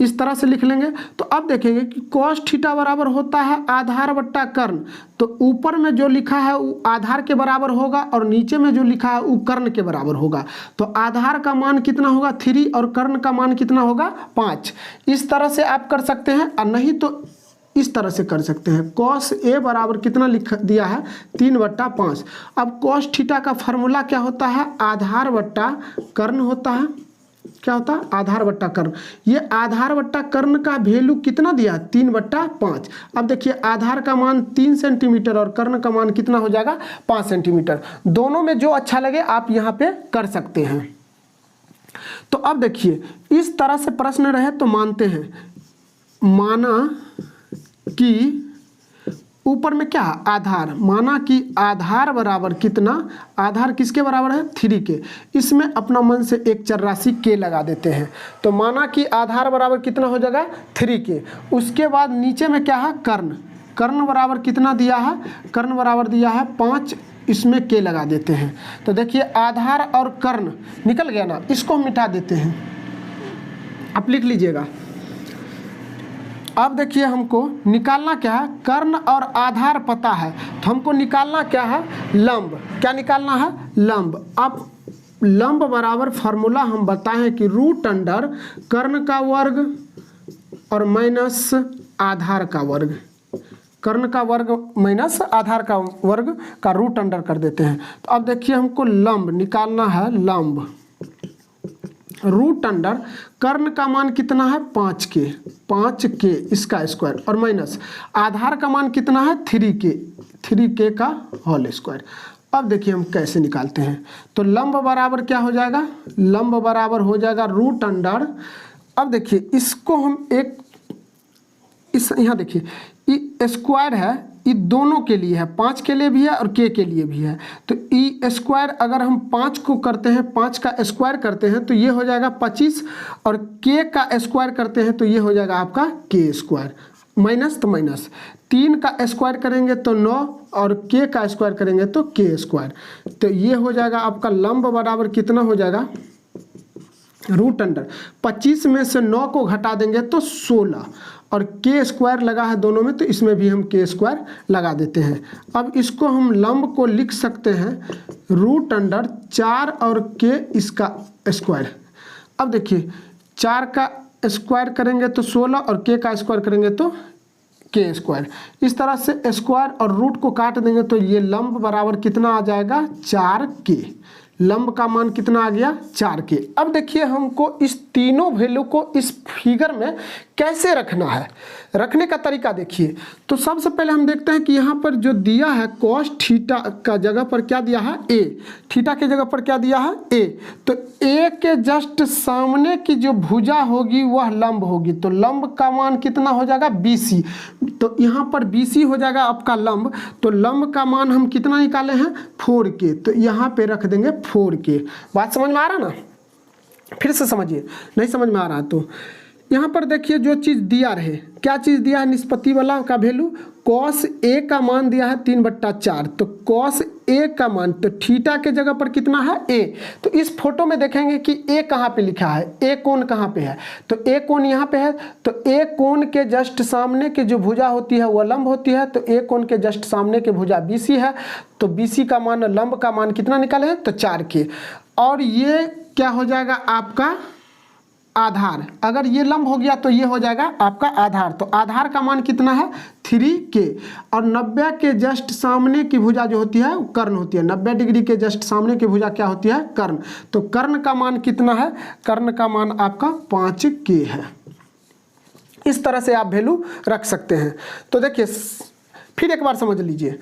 A: इस तरह से लिख लेंगे। तो अब देखेंगे कि cos थीटा बराबर होता है आधार बट्टा कर्ण, तो ऊपर में जो लिखा है वो आधार के बराबर होगा और नीचे में जो लिखा है वो कर्ण के बराबर होगा। तो आधार का मान कितना होगा, 3 और कर्ण का मान कितना होगा, 5। इस तरह से आप कर सकते हैं, और नहीं तो इस तरह से कर सकते हैं। cos a बराबर कितना लिख दिया है, 3/5। अब cos थीटा का फार्मूला क्या होता है, आधार बट्टा कर्ण होता है। क्या होता है, आधार बट्टा कर्ण। ये आधार बट्टा कर्ण का वैल्यू कितना दिया है, 3/5। अब देखिए आधार का मान 3 सेंटीमीटर और कर्ण का मान कितना हो जाएगा, 5 सेंटीमीटर। दोनों में जो अच्छा लगे आप यहाँ पे कर सकते हैं। तो अब देखिए इस तरह से प्रश्न रहे तो मानते हैं, माना कि ऊपर में क्या है, आधार। माना कि आधार बराबर कितना, आधार किसके बराबर है, 3 के। इसमें अपना मन से एक चर राशि के लगा देते हैं। तो माना कि आधार बराबर कितना हो जाएगा, 3 के। उसके बाद नीचे में क्या है, कर्ण। कर्ण बराबर कितना दिया है, कर्ण बराबर दिया है 5, इसमें के लगा देते हैं। तो देखिए आधार और कर्ण निकल गया ना, इसको हम मिटा देते हैं। आप लिख लीजिएगा। अब देखिए हमको निकालना क्या है, कर्ण और आधार पता है, तो हमको निकालना क्या है, लंब। क्या निकालना है, लंब। अब लंब बराबर फार्मूला हम बताएं कि √अंडर कर्ण का वर्ग और माइनस आधार का वर्ग। कर्ण का वर्ग माइनस आधार का वर्ग का √अंडर कर देते हैं। तो अब देखिए हमको लंब निकालना है, लंब √अंडर कर्ण का मान कितना है, 5 के इसका स्क्वायर और माइनस आधार का मान कितना है, 3 के का होल स्क्वायर। अब देखिए हम कैसे निकालते हैं। तो लंब बराबर क्या हो जाएगा, लंब बराबर हो जाएगा √अंडर। अब देखिए इसको हम एक इस यहाँ देखिए ये स्क्वायर है, ये दोनों के लिए है, 5 के लिए भी है और के लिए भी है। तो ई स्क्वायर अगर हम 5 को करते हैं, 5 का स्क्वायर करते हैं तो ये हो जाएगा 25, और के का स्क्वायर करते हैं तो ये हो जाएगा आपका के स्क्वायर। माइनस तो माइनस, 3 का स्क्वायर करेंगे तो 9 और के का स्क्वायर करेंगे तो के स्क्वायर। तो ये हो जाएगा आपका लंब बराबर कितना हो जाएगा, √अंडर 25 में से 9 को घटा देंगे तो 16, और के स्क्वायर लगा है दोनों में, तो इसमें भी हम के स्क्वायर लगा देते हैं। अब इसको हम लंब को लिख सकते हैं √4 और के इसका स्क्वायर। अब देखिए 4 का स्क्वायर करेंगे तो 16 और के का स्क्वायर करेंगे तो के स्क्वायर। इस तरह से स्क्वायर और रूट को काट देंगे तो ये लंब बराबर कितना आ जाएगा 4k। लंब का मान कितना आ गया 4k। अब देखिए हमको इस तीनों वैल्यू को इस फिगर में कैसे रखना है। रखने का तरीका देखिए, तो सबसे पहले हम देखते हैं कि यहाँ पर जो दिया है cos थीटा का जगह पर क्या दिया है a, थीटा के जगह पर क्या दिया है a, तो a के जस्ट सामने की जो भुजा होगी वह लंब होगी, तो लंब का मान कितना हो जाएगा BC। तो यहाँ पर BC हो जाएगा आपका लंब, तो लंब का मान हम कितना निकाले हैं 4k, तो यहाँ पे रख देंगे 4k। बात समझ में आ रहा ना, फिर से समझिए, नहीं समझ में आ रहा तो यहाँ पर देखिए जो चीज़ दिया रहे, क्या चीज़ दिया है निष्पत्ति वाला का वैल्यू, cos a का मान दिया है 3/4, तो cos a का मान, तो थीटा के जगह पर कितना है a। तो इस फोटो में देखेंगे कि a कहाँ पे लिखा है, a कोण कहाँ पे है, तो a कोण यहाँ पे है, तो a कोण के जस्ट सामने की जो भुजा होती है वह लंब होती है, तो a कोण के जस्ट सामने की भुजा BC है, तो BC का मान, लंब का मान कितना निकाले हैं तो 4k। और ये क्या हो जाएगा आपका आधार, अगर ये लंब हो गया तो ये हो जाएगा आपका आधार, तो आधार का मान कितना है 3k। और 90 के जस्ट सामने की भुजा जो होती है कर्ण होती है, 90 डिग्री के जस्ट सामने की भुजा क्या होती है कर्ण, तो कर्ण का मान कितना है, कर्ण का मान आपका 5k है। इस तरह से आप वैल्यू रख सकते हैं। तो देखिए फिर एक बार समझ लीजिए,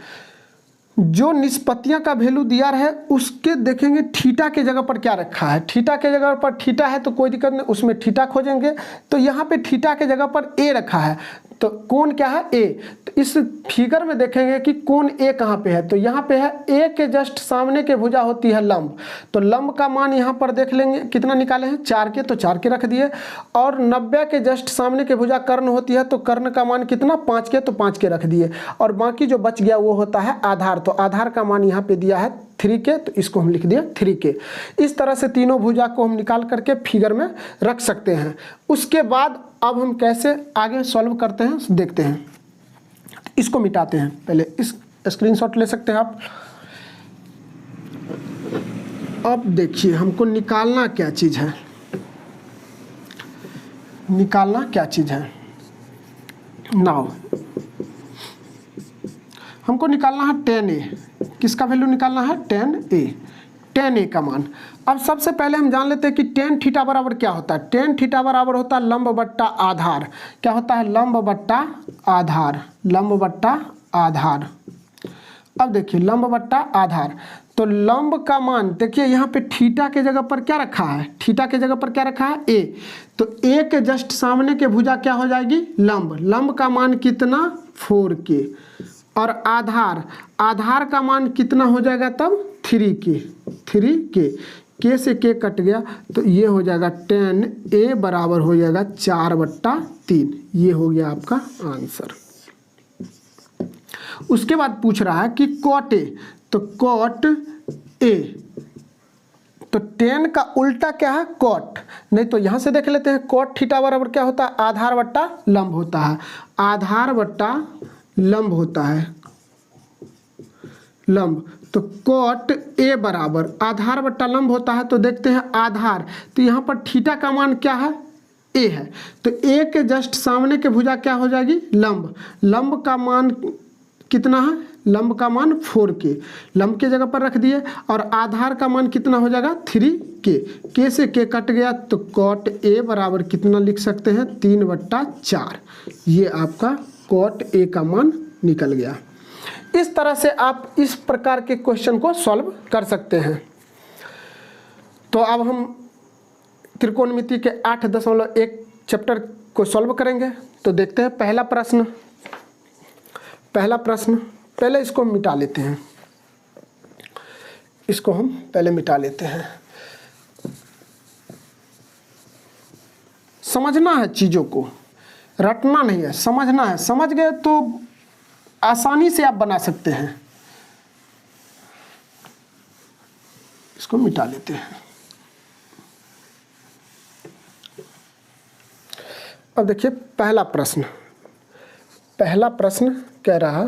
A: जो निष्पत्तियां का वैल्यू दिया रहे उसके देखेंगे थीटा के जगह पर क्या रखा है, थीटा के जगह पर थीटा है तो कोई दिक्कत नहीं, उसमें थीटा खोजेंगे, तो यहाँ पे थीटा के जगह पर a रखा है, तो कोण क्या है a, तो इस फिगर में देखेंगे कि कोण a कहाँ पे है, तो यहाँ पे है a के जस्ट सामने के भुजा होती है लंब, तो लंब का मान यहाँ पर देख लेंगे कितना निकाले हैं 4k, तो 4k रख दिए। और 90 के जस्ट सामने के भुजा कर्ण होती है, तो कर्ण का मान कितना 5k, तो 5k रख दिए। और बाकी जो बच गया वो होता है आधार, तो आधार का मान यहाँ पे दिया है 3k, तो इसको हम लिख दिए 3k। इस तरह से तीनों भुजा को हम निकाल करके फिगर में रख सकते हैं। उसके बाद अब हम कैसे आगे सॉल्व करते हैं देखते हैं। इसको मिटाते हैं, पहले इस स्क्रीनशॉट ले सकते हैं आप। अब देखिए हमको निकालना क्या चीज़ है, निकालना क्या चीज़ है, नाउ हमको निकालना है 10a। किसका वैल्यू निकालना है 10a, 10a का मान। अब सबसे पहले हम जान लेते हैं कि tan थीटा बराबर क्या होता है। tan थीटा बराबर होता है लंब बट्टा आधार। क्या होता है, लंब बट्टा आधार, लंब बट्टा आधार। अब देखिए लंब बट्टा आधार, तो लंब का मान देखिए यहाँ पे थीटा के जगह पर क्या रखा है, थीटा के जगह पर क्या रखा है a, तो a के जस्ट सामने के भुजा क्या हो जाएगी लंब, लंब का मान कितना 4k। और आधार, आधार का मान कितना हो जाएगा तब 3k, 3k, k से k कट गया, तो ये हो जाएगा 10a बराबर हो जाएगा 4/3। ये हो गया आपका आंसर। उसके बाद पूछ रहा है कि cot a, तो cot a, तो 10 का उल्टा क्या है cot, नहीं तो यहां से देख लेते हैं cot थीटा बराबर क्या होता है, आधार बट्टा लंब होता है, आधार बट्टा लंब होता है, लंब। तो cot a बराबर आधार बट्टा लंब होता है, तो देखते हैं आधार, तो यहाँ पर थीटा का मान क्या है a है, तो a के जस्ट सामने के भुजा क्या हो जाएगी लंब, लंब का मान कितना है, लंब का मान 4k, लंब के जगह पर रख दिए। और आधार का मान कितना हो जाएगा 3k, k से k कट गया, तो cot a बराबर कितना लिख सकते हैं 3/4। ये आपका cot a का मान निकल गया। इस तरह से आप इस प्रकार के क्वेश्चन को सॉल्व कर सकते हैं। तो अब हम त्रिकोणमिति के 8.1 चैप्टर को सॉल्व करेंगे। तो देखते हैं पहला प्रश्न, पहला प्रश्न, पहले इसको मिटा लेते हैं, इसको हम पहले मिटा लेते हैं। समझना है चीज़ों को, रटना नहीं है, समझना है। समझ गए तो आसानी से आप बना सकते हैं। इसको मिटा लेते हैं। अब देखिए पहला प्रश्न कह रहा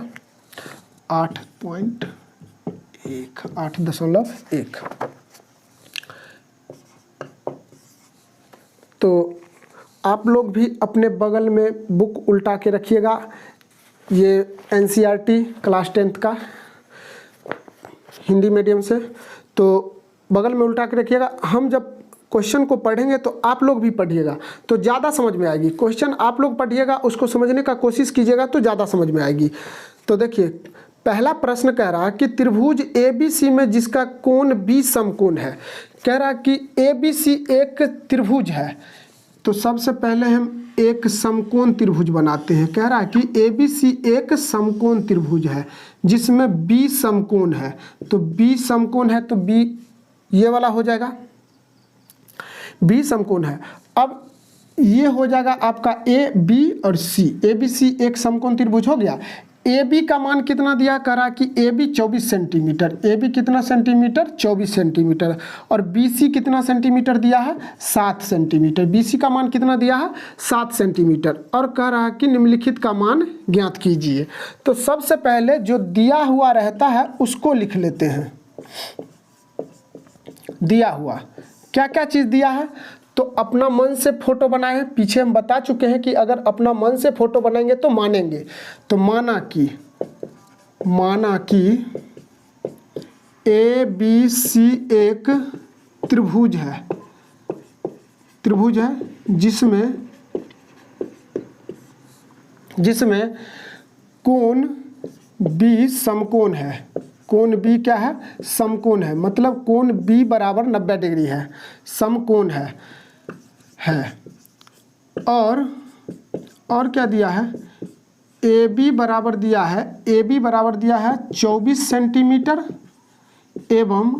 A: 8.1 8.1। तो आप लोग भी अपने बगल में बुक उल्टा के रखिएगा। ये एनसीईआरटी क्लास 10th का हिंदी मीडियम से, तो बगल में उल्टा के रखिएगा। हम जब क्वेश्चन को पढ़ेंगे तो आप लोग भी पढ़िएगा तो ज़्यादा समझ में आएगी। क्वेश्चन आप लोग पढ़िएगा, उसको समझने का कोशिश कीजिएगा तो ज़्यादा समझ में आएगी। तो देखिए पहला प्रश्न कह रहा कि त्रिभुज ABC में जिसका कोण B समकोण है। कह रहा कि ABC एक त्रिभुज है, तो सबसे पहले हम एक समकोण त्रिभुज बनाते हैं। कह रहा कि ABC एक समकोण त्रिभुज है जिसमें B समकोण है। तो B समकोण है तो B ये वाला हो जाएगा, B समकोण है। अब ये हो जाएगा आपका AB और C। ABC एक समकोण त्रिभुज हो गया। AB का मान कितना दिया, करा कि AB 24 सेंटीमीटर। AB कितना सेंटीमीटर, 24 सेंटीमीटर। और BC कितना सेंटीमीटर दिया है, 7 सेंटीमीटर। BC का मान कितना दिया है, 7 सेंटीमीटर। और कह रहा है कि निम्नलिखित का मान ज्ञात कीजिए। तो सबसे पहले जो दिया हुआ रहता है उसको लिख लेते हैं। दिया हुआ क्या क्या चीज़ दिया है, तो अपना मन से फोटो बनाए। पीछे हम बता चुके हैं कि अगर अपना मन से फोटो बनाएंगे तो मानेंगे। तो माना कि ABC एक त्रिभुज है जिसमें कोण B समकोण है। कोण B क्या है, समकोण है। मतलब कोण B बराबर 90 डिग्री है, समकोण है। और क्या दिया है, AB बराबर दिया है 24 सेंटीमीटर एवं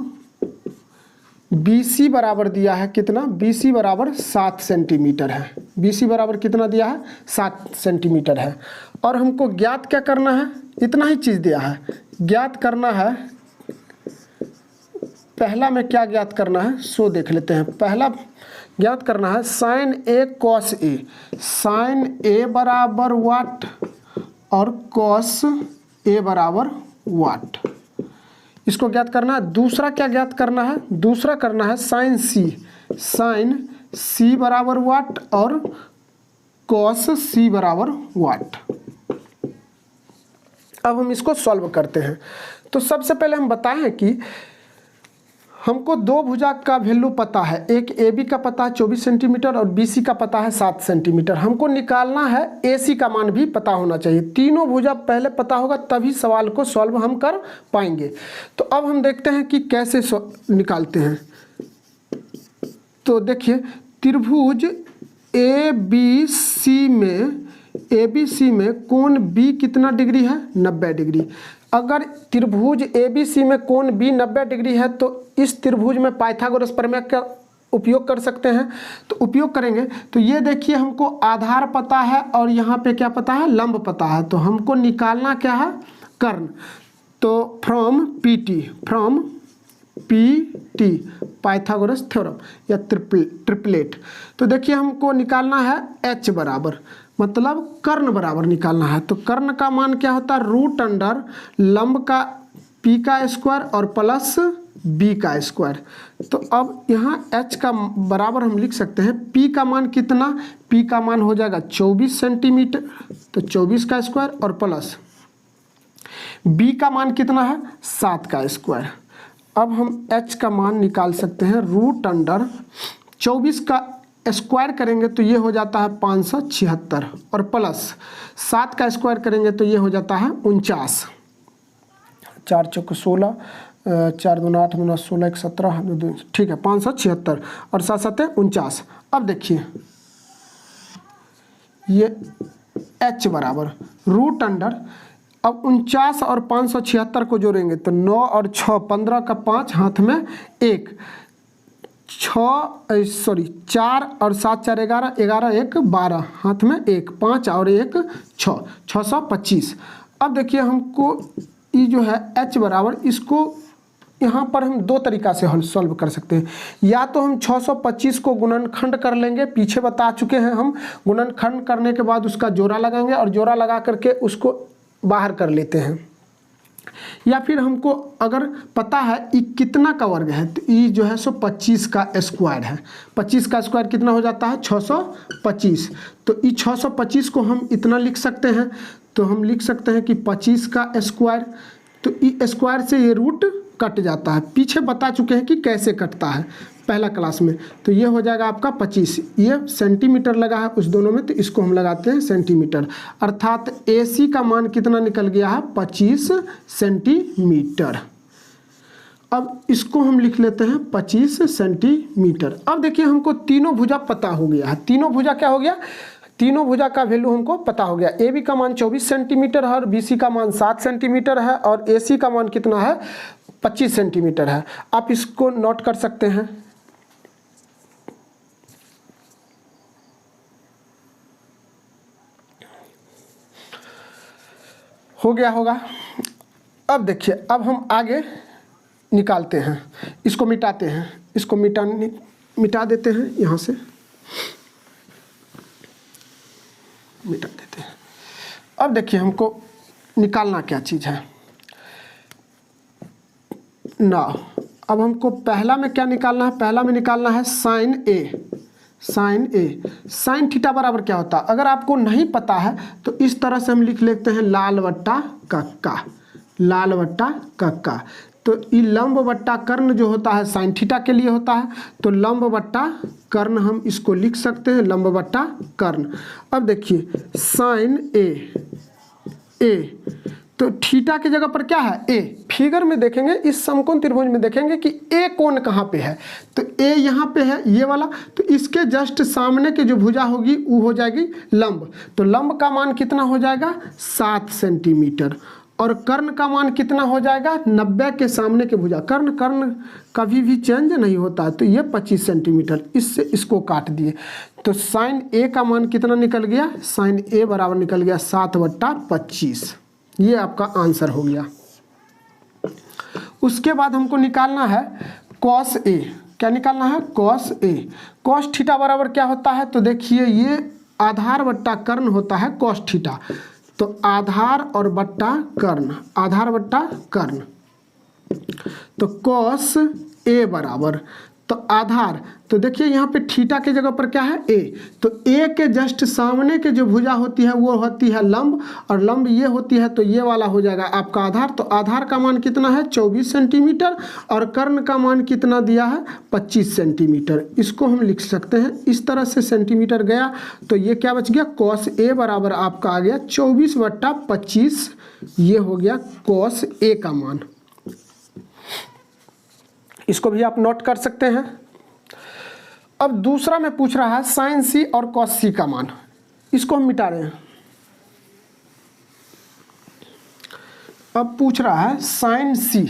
A: BC बराबर दिया है कितना, BC बराबर 7 सेंटीमीटर है। BC बराबर कितना दिया है, 7 सेंटीमीटर है। और हमको ज्ञात क्या करना है, इतना ही चीज़ दिया है। ज्ञात करना है, पहला में क्या ज्ञात करना है सो देख लेते हैं। पहला ज्ञात करना है sine A cos A। Sine A बराबर वाट और कॉस A बराबर वाट, इसको ज्ञात करना है। दूसरा क्या ज्ञात करना है, दूसरा करना है साइन C बराबर वाट और कॉस C बराबर वाट। अब हम इसको सॉल्व करते हैं। तो सबसे पहले हम बताएं कि हमको दो भुजा का वैल्यू पता है। एक AB का पता है 24 सेंटीमीटर और BC का पता है 7 सेंटीमीटर। हमको निकालना है AC का मान भी पता होना चाहिए। तीनों भुजा पहले पता होगा तभी सवाल को सॉल्व हम कर पाएंगे। तो अब हम देखते हैं कि कैसे निकालते हैं। तो देखिए त्रिभुज ABC में कोण B कितना डिग्री है, 90 डिग्री। अगर त्रिभुज ABC में कोण B 90 डिग्री है तो इस त्रिभुज में पाइथागोरस प्रमेय का उपयोग कर सकते हैं। तो उपयोग करेंगे तो ये देखिए हमको आधार पता है और यहाँ पे क्या पता है, लंब पता है। तो हमको निकालना क्या है, कर्ण। तो फ्रॉम PT पाइथागोरस थ्योरम या ट्रिपलेट। तो देखिए हमको निकालना है H बराबर, मतलब कर्ण बराबर निकालना है। तो कर्ण का मान क्या होता है, रूट अंडर लंब का P का स्क्वायर और प्लस B का स्क्वायर। तो अब यहाँ H का बराबर हम लिख सकते हैं P का मान कितना, P का मान हो जाएगा 24 सेंटीमीटर, तो 24 का स्क्वायर और प्लस B का मान कितना है, 7 का स्क्वायर। अब हम H का मान निकाल सकते हैं, रूट अंडर 24 का स्क्वायर करेंगे तो ये हो जाता है 576 और प्लस 7 का स्क्वायर करेंगे तो ये हो जाता है 49। 4 चौक 16, 4 दूना 8 दूना 16, 1 17, ठीक है 576 और 7 7 49। अब देखिए ये H बराबर रूट अंडर, अब 49 और 576 को जोड़ेंगे तो 9 और 6 15 का 5 हाथ में 1, 4 और 7 4 11, 11 1 12 हाथ में 1, 5 और 1 6, 625। अब देखिए हमको ये जो है H बराबर, इसको यहाँ पर हम दो तरीका से हल सॉल्व कर सकते हैं। या तो हम 625 को गुणनखंड कर लेंगे, पीछे बता चुके हैं हम, गुणनखंड करने के बाद उसका जोड़ा लगाएंगे और जोड़ा लगा करके उसको बाहर कर लेते हैं। या फिर हमको अगर पता है ई कितना का वर्ग है, तो ई जो है सो 25 का स्क्वायर है। 25 का स्क्वायर कितना हो जाता है? 625। तो ई 625 को हम इतना लिख सकते हैं, तो हम लिख सकते हैं कि 25 का स्क्वायर, तो ई स्क्वायर से ये रूट कट जाता है। पीछे बता चुके हैं कि कैसे कटता है पहला क्लास में। तो ये हो जाएगा आपका 25, ये सेंटीमीटर लगा है उस दोनों में, तो इसको हम लगाते हैं सेंटीमीटर। अर्थात AC का मान कितना निकल गया है? 25 सेंटीमीटर। अब इसको हम लिख लेते हैं 25 सेंटीमीटर। अब देखिए हमको तीनों भुजा पता हो गया है। तीनों भुजा क्या हो गया? तीनों भुजा का वैल्यू हमको पता हो गया। AB का मान 24 सेंटीमीटर है और BC का मान 7 सेंटीमीटर है और AC का मान कितना है? 25 सेंटीमीटर है। आप इसको नोट कर सकते हैं। हो गया होगा। अब देखिए, अब हम आगे निकालते हैं, इसको मिटाते हैं, इसको मिटा देते हैं, यहाँ से मिटा देते हैं। अब देखिए हमको निकालना क्या चीज़ है ना। अब हमको पहला में क्या निकालना है? पहला में निकालना है साइन ए। साइन ए, साइन थीटा बराबर क्या होता है? अगर आपको नहीं पता है तो इस तरह से हम लिख लेते हैं लाल बट्टा कक्का, लाल बट्टा कक्का। तो ये लंब बट्टा कर्ण जो होता है साइन थीटा के लिए होता है, तो लंब बट्टा कर्ण हम इसको लिख सकते हैं, लंब बट्टा कर्ण। अब देखिए साइन ए, तो थीटा की जगह पर क्या है? ए। फिगर में देखेंगे, इस समकोण त्रिभुज में देखेंगे कि ए कोण कहाँ पे है, तो ए यहाँ पे है, ये वाला। तो इसके जस्ट सामने की जो भुजा होगी वो हो जाएगी लंब। तो लंब का मान कितना हो जाएगा? 7 सेंटीमीटर। और कर्ण का मान कितना हो जाएगा? 90 के सामने के भुजा। कर्ण कभी भी चेंज नहीं होता है, तो ये 25 सेंटीमीटर। इससे इसको काट दिए, तो साइन ए का मान कितना निकल गया? साइन ए बराबर निकल गया 7/25। ये आपका आंसर हो गया। उसके बाद हमको निकालना है कॉस ए। क्या निकालना है? Cos A. कॉस थीटा बराबर क्या होता है? तो देखिए ये आधार बट्टा कर्ण होता है कॉस थीटा। तो आधार और बट्टा कर्ण, आधार बट्टा कर्ण। तो कॉस ए बराबर, तो आधार, तो देखिए यहाँ पे थीटा के जगह पर क्या है? ए। तो ए के जस्ट सामने के जो भुजा होती है वो होती है लंब, और लंब ये होती है, तो ये वाला हो जाएगा आपका आधार। तो आधार का मान कितना है? 24 सेंटीमीटर। और कर्ण का मान कितना दिया है? 25 सेंटीमीटर। इसको हम लिख सकते हैं इस तरह से, सेंटीमीटर गया तो ये क्या बच गया? कॉस ए बराबर आपका आ गया 24/25। ये हो गया कॉस ए का मान। इसको भी आप नोट कर सकते हैं। अब दूसरा में पूछ रहा है साइन सी और कॉस सी का मान। इसको हम मिटा रहे हैं। अब पूछ रहा है साइन सी,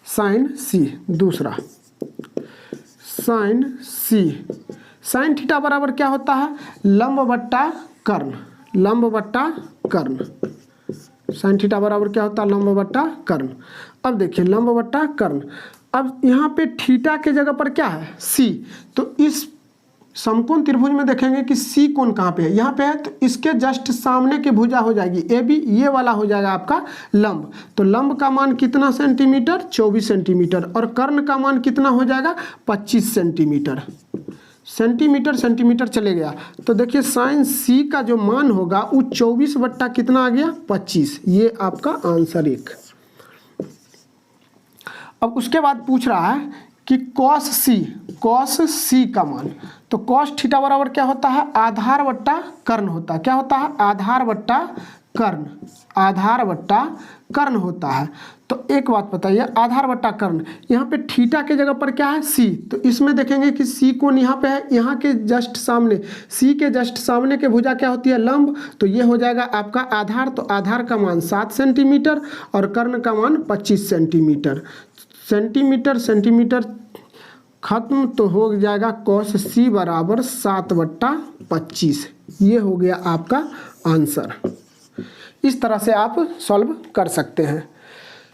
A: साइन सी दूसरा, साइन सी। साइन थीटा बराबर क्या होता है? लंब बट्टा कर्ण, लंब बट्टा कर्ण। साइन थीटा बराबर क्या होता है? लंब बट्टा कर्ण। अब देखिए लंब बट्टा कर्ण। अब यहाँ पे थीटा के जगह पर क्या है? सी। तो इस समकोण त्रिभुज में देखेंगे कि सी कोण कहाँ पे है? यहाँ पे है। तो इसके जस्ट सामने की भुजा हो जाएगी ए बी, ये वाला हो जाएगा आपका लंब। तो लंब का मान कितना सेंटीमीटर? 24 सेंटीमीटर। और कर्ण का मान कितना हो जाएगा? 25 सेंटीमीटर। सेंटीमीटर सेंटीमीटर चले गया, तो देखिए साइन सी का जो मान होगा वो 24 बट्टा कितना आ गया? 25। ये आपका आंसर एक। अब उसके बाद पूछ रहा है कि कॉस सी, कॉस सी का मान। तो कॉस थीटा बराबर क्या होता है? आधार बट्टा कर्ण होता है। क्या होता है? आधार बट्टा कर्ण, आधार बट्टा कर्ण होता है। तो एक बात बताइए, आधार बट्टा कर्ण, यहाँ पे थीटा के जगह पर क्या है? सी। तो इसमें देखेंगे कि सी कोण यहाँ पे है, यहाँ के जस्ट सामने, सी के जस्ट सामने के भुजा क्या होती है? लंब। तो ये हो जाएगा आपका आधार। तो आधार का मान 7 सेंटीमीटर और कर्ण का मान 25 सेंटीमीटर। सेंटीमीटर सेंटीमीटर खत्म, तो हो जाएगा कॉस सी बराबर 7/25। ये हो गया आपका आंसर। इस तरह से आप सॉल्व कर सकते हैं।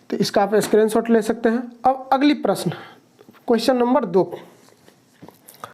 A: तो इसका आप स्क्रीनशॉट ले सकते हैं। अब अगली प्रश्न, क्वेश्चन नंबर 2।